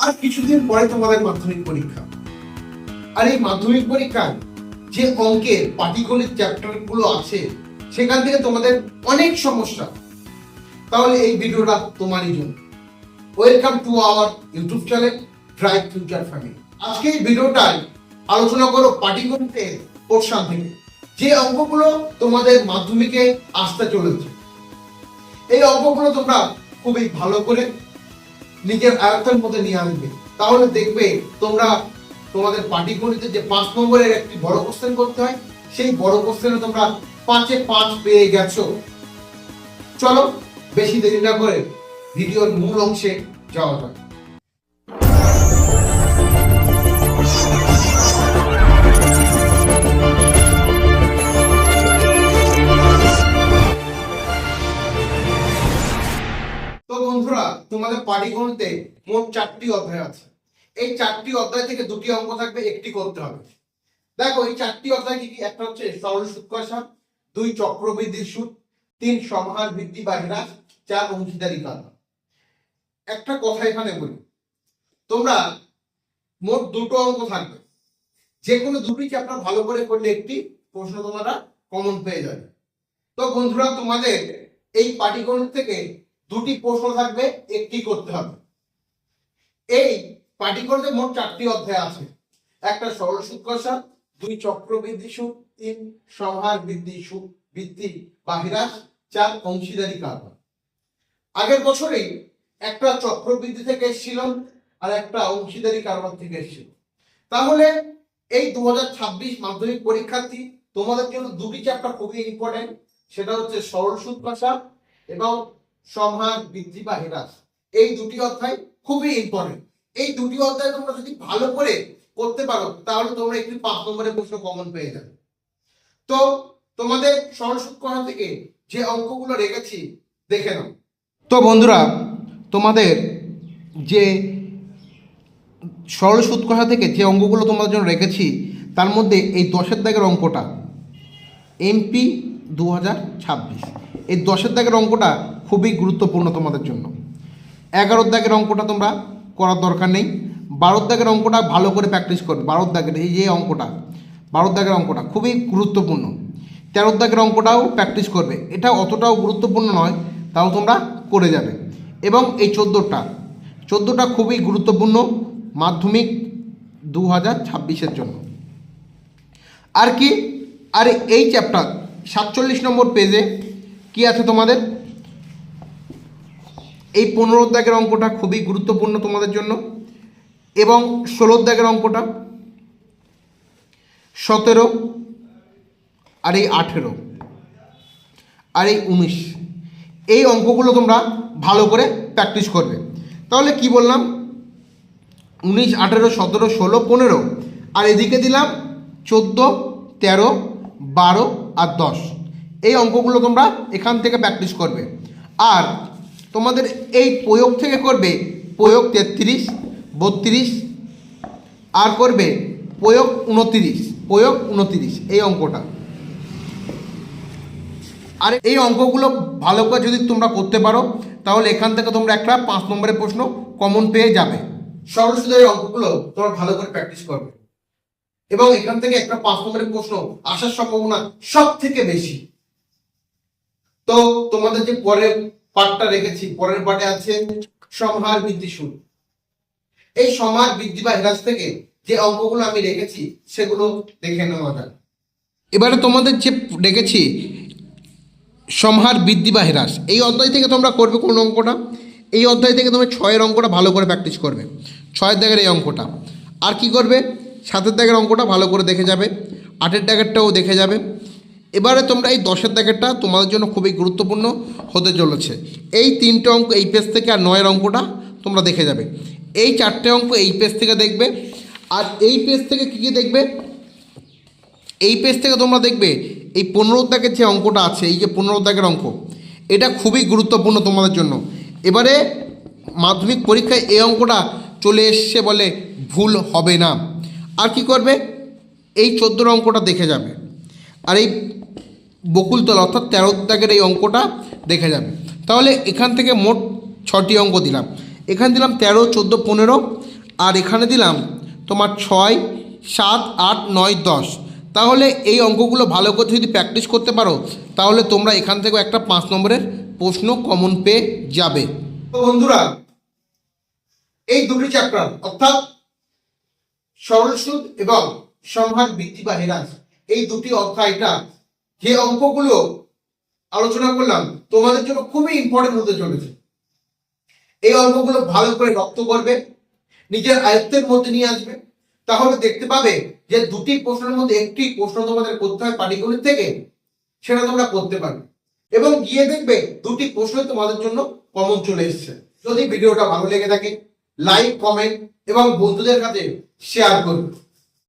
আর কিছুদিন পরে তোমাদের মাধ্যমিক পরীক্ষা। আর এই মাধ্যমিক পরীক্ষায় যে অঙ্কের পাটিগণিত চ্যাপ্টার গুলো আছে সেখান থেকে তোমাদের অনেক সমস্যা। তাহলে এই ভিডিওটা তোমারই জন্য। Welcome to our YouTube channel bright future family. আজকে এই ভিডিওটায় আলোচনা করো পাটিগণিতের পোর্শন থেকে যে অঙ্কগুলো তোমাদের মাধ্যমিকে আসতে চলেছে। এই অঙ্কগুলো তোমরা খুবই ভালো করে নিজের আয়ত্তের মধ্যে নিয়ে আসবে, তাহলে দেখবে তোমরা তোমাদের পাটিগণিতে যে 5 নম্বরের একটি বড় কোশ্চেন করতে হয় সেই বড় কোশ্চেনে তোমরা 5-এ 5 পেয়ে গেছো। চলো বেশি দেরি না করে ভিডিওর মূল অংশে যাওয়া যাক। তো বন্ধুরা, তোমাদের পাটিগণিতে মোট 4টি অধ্যায় আছে। এই 4টি অধ্যায় থেকে 2টি অঙ্ক থাকবে, একটি করতে হবে। দেখো এই 4টি অধ্যায় কি কি? একটা হচ্ছে সরল সূত্রাংশ, 2 চক্রবৃদ্ধির সূত্র, 3 সমাহার বৃদ্ধি বা হ্রাস, 4 অংশীদারি কারণ। একটা কথা এখানে বলি, তোমরা মোট 2টো অঙ্ক থাকবে, যে কোনো 2টি চ্যাপ্টার ভালো করে করলে একটি প্রশ্ন তোমরা কমন পেয়ে যাবে। তো বন্ধুরা, তোমাদের এই পাটিগণিত থেকে 2টি প্রশ্ন থাকবে, একটি করতে হবে। এই পাটিগণিতে মোট 4টি অধ্যায় আছে। একটা সরল সূত্রাংশ, 2 চক্রবৃদ্ধি সূত্র, 3 সমাহার বৃদ্ধি বা হ্রাস, 4 অংশীদারি কারণ। আগের বছরেই একটা চক্রবৃদ্ধি থেকে এসেছিল আর একটা অংশীদারি কারবার থেকে এসেছিল। তাহলে এই 2026 মাধ্যমিক পরীক্ষার্থী তোমাদের জন্য 2টি চ্যাপ্টার খুবই ইম্পর্টেন্ট, সেটা হচ্ছে সরল সূত্রাংশ এবং সমাহার বৃদ্ধি বা হ্রাস। এই 2টি অধ্যায় খুবই ইম্পর্টেন্ট। এই 2টি অধ্যায় তোমরা যদি ভালো করে করতে পারো তাহলে তোমরা একটি 5 নম্বরের প্রশ্ন কমন পেয়ে যাবে। তো তোমাদের সরল সূত্রাংশ থেকে যে অঙ্কগুলো রেখেছি দেখে নাও। তো বন্ধুরা, তোমাদের যে সরল সূত্রাংশ থেকে যে অঙ্কগুলো তোমাদের জন্য রেখেছি তার মধ্যে এই 10-এর দাগের অঙ্কটা এমপি 2026, এই 10-এর দাগের অঙ্কটা খুবই গুরুত্বপূর্ণ তোমাদের জন্য। 11-এর দাগের অঙ্কটা তোমরা করার দরকার নেই। 12-এর দাগের অঙ্কটা ভালো করে প্র্যাকটিস করবে। 12-এর দাগের এই যে অঙ্কটা, 12-এর দাগের অঙ্কটা খুবই গুরুত্বপূর্ণ। 13-এর দাগের অঙ্কটাও প্র্যাকটিস করবে, এটা অতটাও গুরুত্বপূর্ণ নয়, তাও তোমরা করে যাবে। এবং এই 14টা খুবই গুরুত্বপূর্ণ মাধ্যমিক 2026-এর জন্য। আর কি, আর এই চ্যাপ্টার 47 নম্বর পেজে কি আছে তোমাদের, এই 15-এর দাগের অঙ্কটা খুবই গুরুত্বপূর্ণ তোমাদের জন্য। এবং 16-এর দাগের অঙ্কটা, 17 আর এই 18 আর এই 19, এই অঙ্কগুলো তোমরা ভালো করে প্র্যাকটিস করবে। তাহলে কি বললাম, 19, 18, 17, 16, 15 আর এদিকে দিলাম 14, 13, 12 আর 10। এই অঙ্কগুলো তোমরা এখান থেকে প্র্যাকটিস করবে। আর তোমাদের এই প্রয়োগ থেকে করবে প্রয়োগ 33, 32 আর করবে প্রয়োগ 29, এই অঙ্কটা। আর এই অঙ্কগুলো ভালো করে যদি তোমরা করতে পারো তাহলে এখান থেকে তোমরা একটা 5 নম্বরের প্রশ্ন কমন পেয়ে যাবে। সরল সূত্রের অঙ্কগুলো তোমরা ভালো করে প্র্যাকটিস করবে এবং এখান থেকে একটা 5 নম্বরের প্রশ্ন আসার সম্ভাবনা সব থেকে বেশি। তো তোমাদের যে পরের পার্টটা রেখেছি, পরের পার্টে আছে সমাহার বৃদ্ধি সূত্র। এই সমাহার বৃদ্ধি বা হ্রাস থেকে যে অঙ্কগুলো আমি রেখেছি সেগুলো দেখে নেওয়া যাক। এবারে তোমাদের যে রেখেছি সমাহার বৃদ্ধি বা হ্রাস, এই অধ্যায় থেকে তোমরা করবে কোন অঙ্কটা, এই অধ্যায় থেকে তোমরা 6-এর অঙ্কটা ভালো করে প্র্যাকটিস করবে, 6-এর দাগের এই অঙ্কটা। আর কি করবে, 7-এর দাগের অঙ্কটা ভালো করে দেখে যাবে, 8-এর দাগেরটাও দেখে যাবে। এবারে তোমরা এই 10-এর দাগেরটা তোমাদের জন্য খুবই গুরুত্বপূর্ণ হতে চলেছে। এই 3টে অঙ্ক এই পেজ থেকে আর 9-এর অঙ্কটা তোমরা দেখে যাবে। এই 4টে অঙ্ক এই পেজ থেকে দেখবে। আর এই পেজ থেকে কী কী দেখবে, এই পেজ থেকে তোমরা দেখবে এই 15-এর দাগের যে অঙ্কটা আছে, এই যে 15-এর দাগের অঙ্ক, এটা খুবই গুরুত্বপূর্ণ তোমাদের জন্য। এবারে মাধ্যমিক পরীক্ষায় এই অঙ্কটা চলে এসছে বলে ভুল হবে না। আর কি করবে, এই 14-এর অঙ্কটা দেখে যাবে। আর এই বকুলতলা অর্থাৎ 13-এর দাগের এই অঙ্কটা দেখে যাবে। তাহলে এখান থেকে মোট 6টি অঙ্ক দিলাম। এখানে দিলাম 13, 14, 15 আর এখানে দিলাম তোমার 6, 7, 8, 9, 10। তাহলে এই অঙ্কগুলো ভালো করে যদি প্র্যাকটিস করতে পারো তাহলে তোমরা এখান থেকেও একটা 5 নম্বরের প্রশ্ন কমন পেয়ে যাবে। তো বন্ধুরা, এই দুটি চ্যাপ্টার অর্থাৎ সরল সুদ এবং সম্ভার বৃদ্ধি বা হ্রাস, এই দুটি অধ্যায়টা যে অঙ্কগুলো আলোচনা করলাম তোমাদের জন্য খুবই ইম্পর্টেন্ট হতে চলেছে। এই অঙ্কগুলো ভালো করে রপ্ত করবে, নিজের আয়ত্তের মধ্যে নিয়ে আসবে, তাহলে দেখতে পাবে যে দুটি প্রশ্নের মধ্যে একটি প্রশ্ন তোমাদের করতে হয় পাটিগণিত থেকে, সেটা তোমরা করতে পারবে এবং গিয়ে দেখবে দুটি প্রশ্ন তোমাদের জন্য কমন চলে এসেছে। যদি ভিডিওটা ভালো লেগে থাকে লাইক, কমেন্ট এবং বন্ধুদের কাছে শেয়ার করবে।